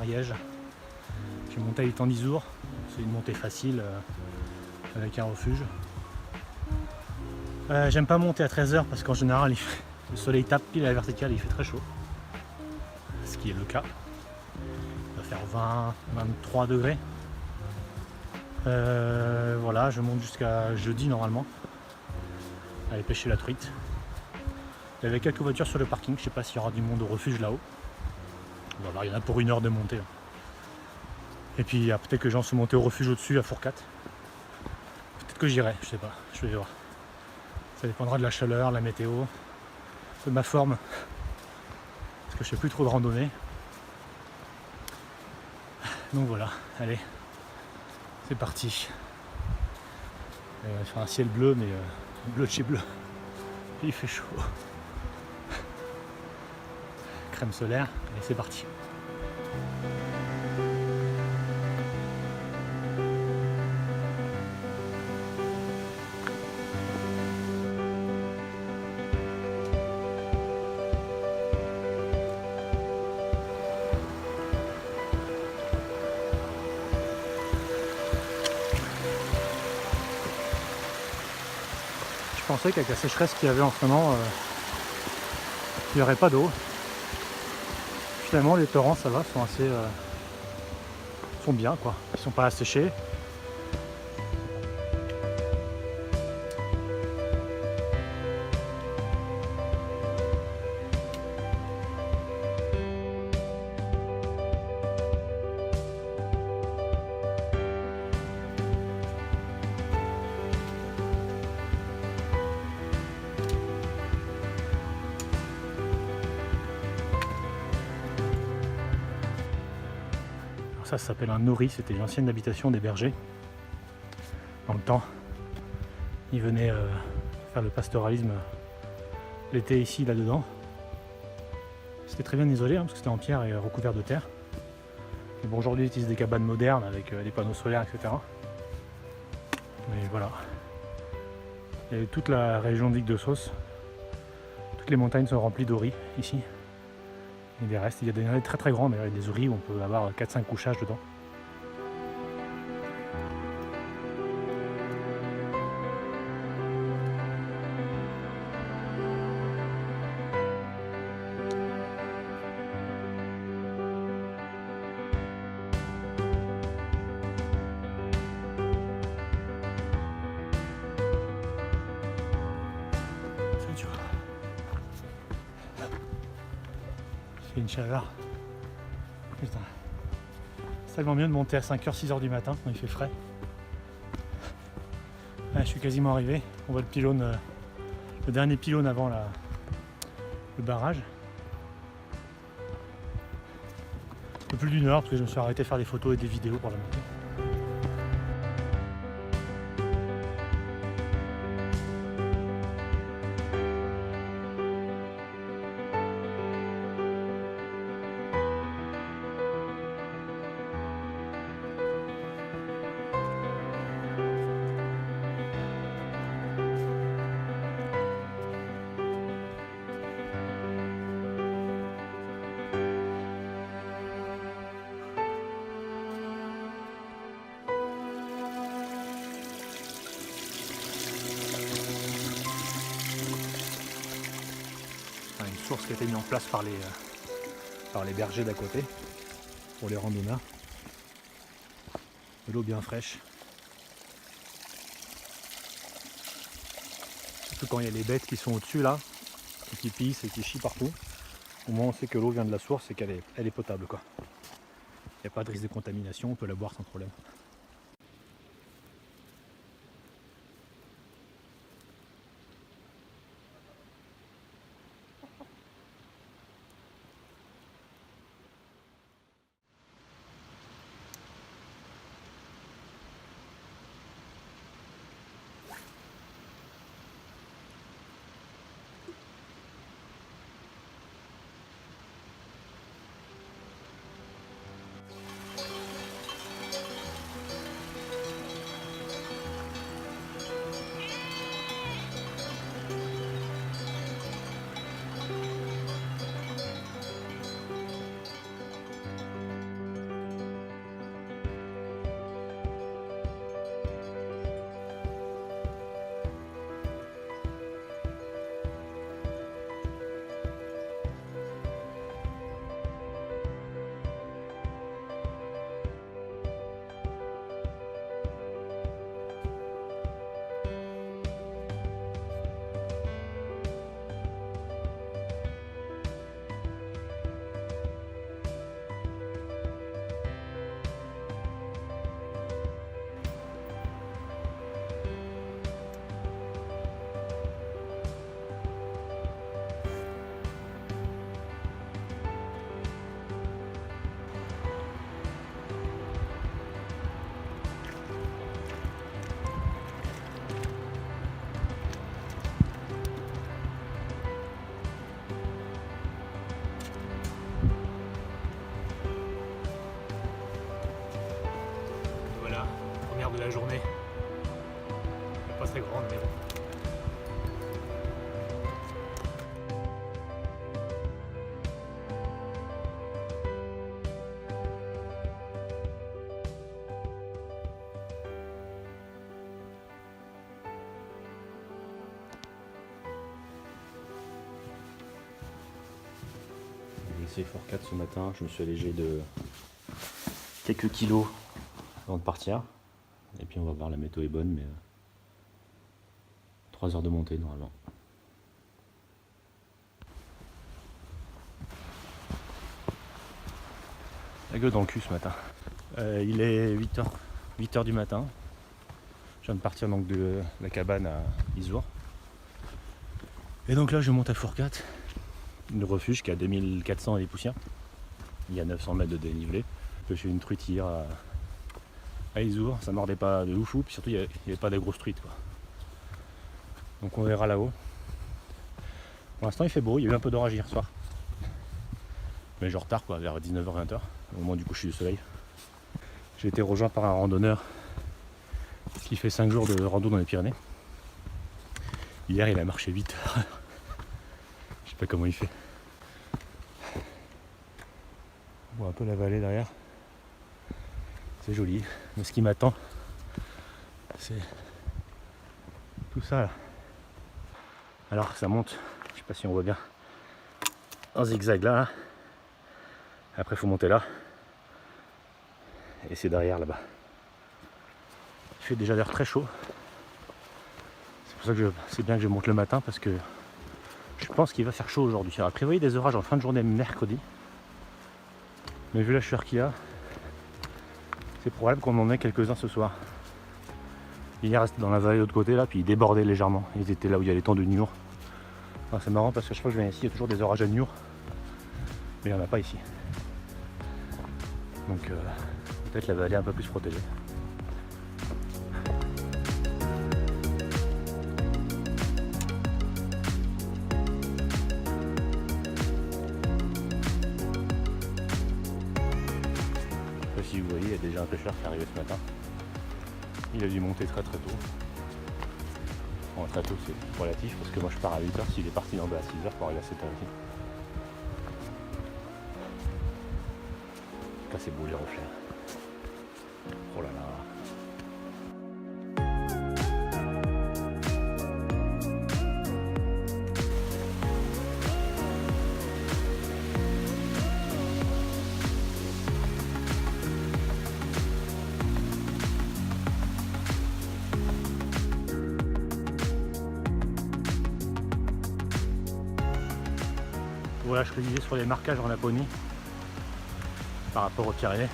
d'Ariège. J'ai monté à Étang-d'Izour, c'est une montée facile avec un refuge. J'aime pas monter à 13 h parce qu'en général le soleil tape pile à la verticale et il fait très chaud. Ce qui est le cas. Il va faire 20-23 degrés. Voilà, je monte jusqu'à jeudi normalement. Aller pêcher la truite. Il y avait quelques voitures sur le parking, je sais pas s'il y aura du monde au refuge là-haut. On va voir, il y en a pour 1 heure de montée. Et puis il y a peut-être que les gens se monter au refuge au-dessus à Fourcade. Peut-être que j'irai, je sais pas, je vais voir. Ça dépendra de la chaleur, la météo, de ma forme. Parce que je fais plus trop de randonnée. Donc voilà, allez, c'est parti. Sur un ciel bleu, mais bleu de chez bleu. Il fait chaud. Crème solaire, et c'est parti. Je pensais qu'avec la sécheresse qu'il y avait en ce moment, il n'y aurait pas d'eau. Finalement les torrents ça va, sont assez sont bien quoi, ils sont pas asséchés. Ça s'appelle un nori, c'était l'ancienne habitation des bergers. Dans le temps, ils venaient faire le pastoralisme l'été ici, là-dedans. C'était très bien isolé, hein, parce que c'était en pierre et recouvert de terre. Mais bon, aujourd'hui, ils utilisent des cabanes modernes avec des panneaux solaires, etc. Mais voilà. Et toute la région d'Île de Sauce, toutes les montagnes sont remplies d'oris ici. Et des restes, il y a des allées très très grandes, il y a des oris où on peut avoir 4-5 couchages dedans. C'est une chaleur. Putain. C'est tellement mieux de monter à 5h, 6h du matin quand il fait frais. Ouais, je suis quasiment arrivé. On voit le pylône, le dernier pylône avant le barrage. Un peu plus d'une heure parce que je me suis arrêté faire des photos et des vidéos pour la montée. Une source qui a été mise en place par les bergers d'à côté pour les randonneurs. De l'eau bien fraîche. Surtout quand il y a les bêtes qui sont au-dessus là, et qui pissent et qui chient partout. Au moins on sait que l'eau vient de la source et qu'elle est potable quoi. Il n'y a pas de risque de contamination, on peut la boire sans problème. de la journée. Pas très grande, mais bon. J'ai essayé Fourcade ce matin, je me suis allégé de quelques kilos avant de partir. Et puis on va voir, la météo est bonne, mais 3 heures de montée normalement. La gueule dans le cul ce matin. Il est 8h du matin. Je viens de partir donc de la cabane à Izour. Et donc là je monte à Fourcade, le refuge qui a 2400 et des poussières. Il y a 900 mètres de dénivelé. Je fais une truitière à Izour, ça mordait pas de ouf, puis surtout il n'y avait pas de grosses truites quoi. Donc on verra là-haut. Pour l'instant il fait beau, il y a eu un peu d'orage hier soir. Mais genre tard quoi, vers 19h-20h, au moment du coucher du soleil. J'ai été rejoint par un randonneur qui fait 5 jours de rando dans les Pyrénées. Hier il a marché 8 heures. Je sais pas comment il fait. On voit un peu la vallée derrière. C'est joli. Mais ce qui m'attend, c'est tout ça là. Alors ça monte, je sais pas si on voit bien, en zigzag là. Après il faut monter là. Et c'est derrière là-bas. Il fait déjà l'air très chaud. C'est pour ça que c'est bien que je monte le matin parce que je pense qu'il va faire chaud aujourd'hui. Il a prévoyé des orages en fin de journée mercredi. Mais vu la chaleur qu'il y a, c'est probable qu'on en ait quelques-uns ce soir. Hier restait dans la vallée de l'autre côté là, puis ils débordaient légèrement. Ils étaient là où il y a les temps de Niort. Ah, c'est marrant parce que chaque fois que je viens ici, il y a toujours des orages à Niort. Mais il n'y en a pas ici. Donc peut-être la vallée un peu plus protégée. Si vous voyez, il y a déjà un pêcheur qui est arrivé ce matin. Il a dû monter très tôt. Bon, très tôt c'est relatif parce que moi je pars à 8h, s'il est parti en bas à 6h pour arriver à 7h ici. En tout cas c'est beau les rochers. Oh là là. Voilà, je te disais sur les marquages en Laponie par rapport aux Pyrénées.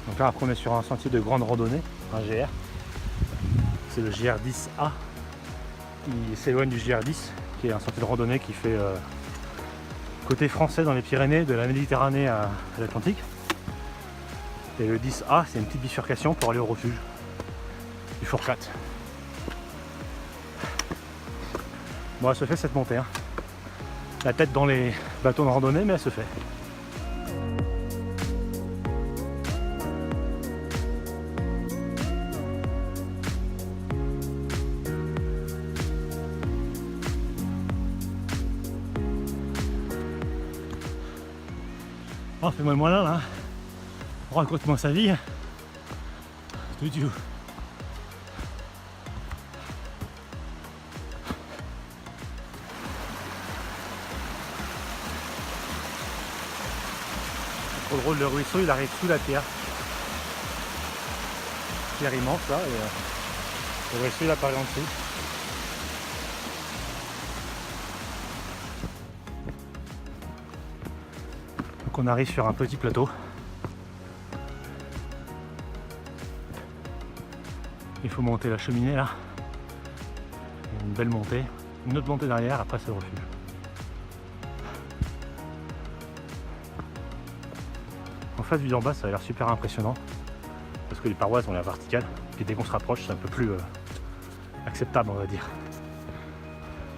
Donc là après on est sur un sentier de grande randonnée, un GR. C'est le GR10A. Il s'éloigne du GR10 qui est un sentier de randonnée qui fait côté français dans les Pyrénées, de la Méditerranée à l'Atlantique. Et le 10A c'est une petite bifurcation pour aller au refuge du Fourcade. Bon, elle se fait cette montée, hein. La tête dans les bâtons de randonnée, mais elle se fait. Oh, fais-moi le malin là. Raconte-moi sa vie. Tout du tout. Trop drôle, le ruisseau il arrive sous la pierre. Pierre immense là, et le ruisseau il apparaît en dessous. Donc on arrive sur un petit plateau. Il faut monter la cheminée là. Il y a une belle montée, une autre montée derrière, après c'est le refuge. En face vu d'en bas ça a l'air super impressionnant parce que les parois ont l'air verticales et dès qu'on se rapproche c'est un peu plus acceptable on va dire.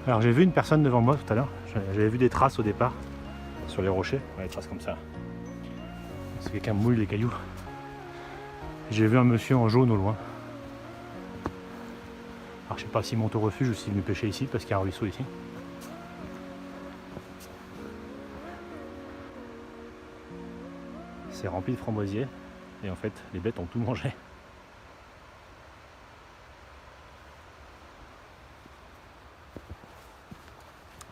Alors j'ai vu une personne devant moi tout à l'heure, j'avais vu des traces au départ sur les rochers, ouais, des traces comme ça. C'est quelqu'un mouille les cailloux. J'ai vu un monsieur en jaune au loin, Alors je sais pas s'il monte au refuge ou s'il est venu pêcher ici parce qu'il y a un ruisseau ici. C'est rempli de framboisiers et en fait les bêtes ont tout mangé.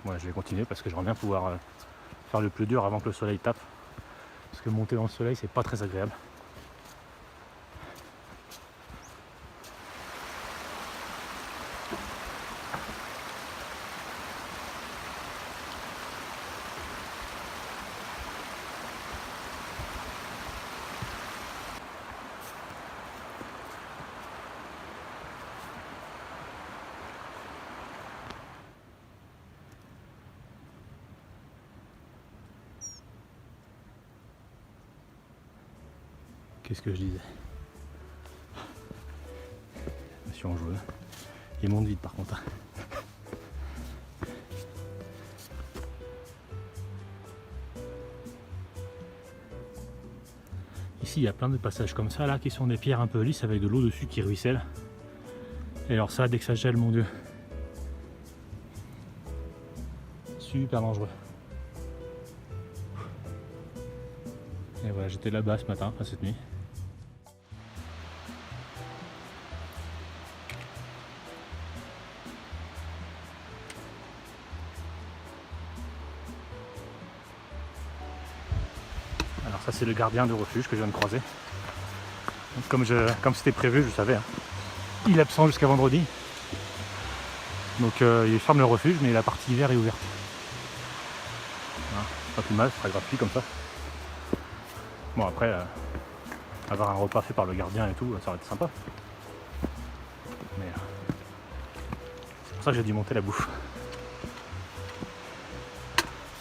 Moi je vais continuer parce que j'aimerais bien pouvoir faire le plus dur avant que le soleil tape. Parce que monter dans le soleil c'est pas très agréable. Qu'est-ce que je disais? Monsieur en jaune. Il monte vite par contre. Ici il y a plein de passages comme ça là qui sont des pierres un peu lisses avec de l'eau dessus qui ruisselle. Et alors ça dès que ça gèle, mon dieu. Super dangereux. Et voilà, j'étais là-bas ce matin, enfin cette nuit. Alors ça c'est le gardien de refuge que je viens de croiser. Donc, comme c'était prévu, je savais. Hein. Il est absent jusqu'à vendredi. Donc il ferme le refuge, mais la partie hiver est ouverte. Voilà, pas plus mal, ce sera gratuit comme ça. Bon après, avoir un repas fait par le gardien et tout, ça aurait été sympa. Mais c'est pour ça que j'ai dû monter la bouffe.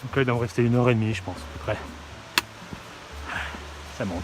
Donc là il doit me rester 1h30 je pense à peu près. Ça monte.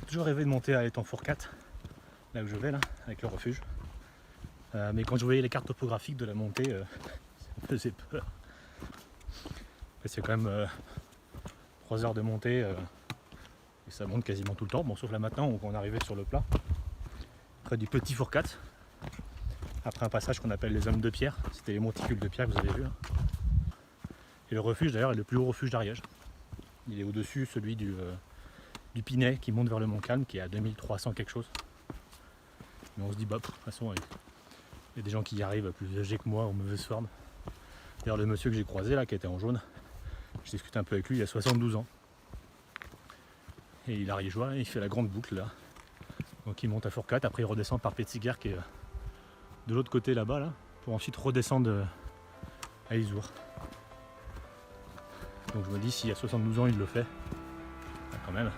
J'ai toujours rêvé de monter à l'étang Fourcade, là où je vais là, avec le refuge. Mais quand je voyais les cartes topographiques de la montée, ça me faisait peur. C'est quand même 3 heures de montée et ça monte quasiment tout le temps. Bon, sauf là maintenant où on est arrivé sur le plat, près du petit Fourcade, après un passage qu'on appelle les Hommes de Pierre. C'était les monticules de pierre que vous avez vu. Hein. Et le refuge d'ailleurs est le plus haut refuge d'Ariège. Il est au-dessus celui du Pinet qui monte vers le Mont Calme, qui est à 2300 quelque chose. Mais on se dit, bah, de toute façon, il y a des gens qui y arrivent plus âgés que moi, en mauvaise forme. D'ailleurs, le monsieur que j'ai croisé là, qui était en jaune, je discute un peu avec lui, il a 72 ans. Et il est ariégeois, il fait la grande boucle là. Donc il monte à Fourcade, après il redescend par Pétiguerre qui est de l'autre côté là-bas, là, pour ensuite redescendre à Isour. Donc je me dis, s'il y a 72 ans, il le fait, bah, quand même.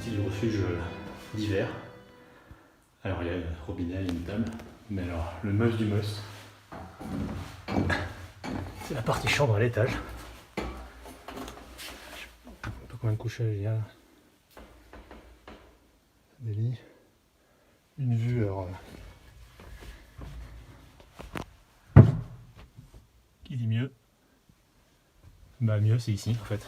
style refuge d'hiver. Alors il y a le robinet, il y a une table, mais alors le must du must, c'est la partie chambre à l'étage. Je sais pas combien de couchages il y a. Des lits. Une vue alors. Qui dit mieux? Bah mieux c'est ici en fait.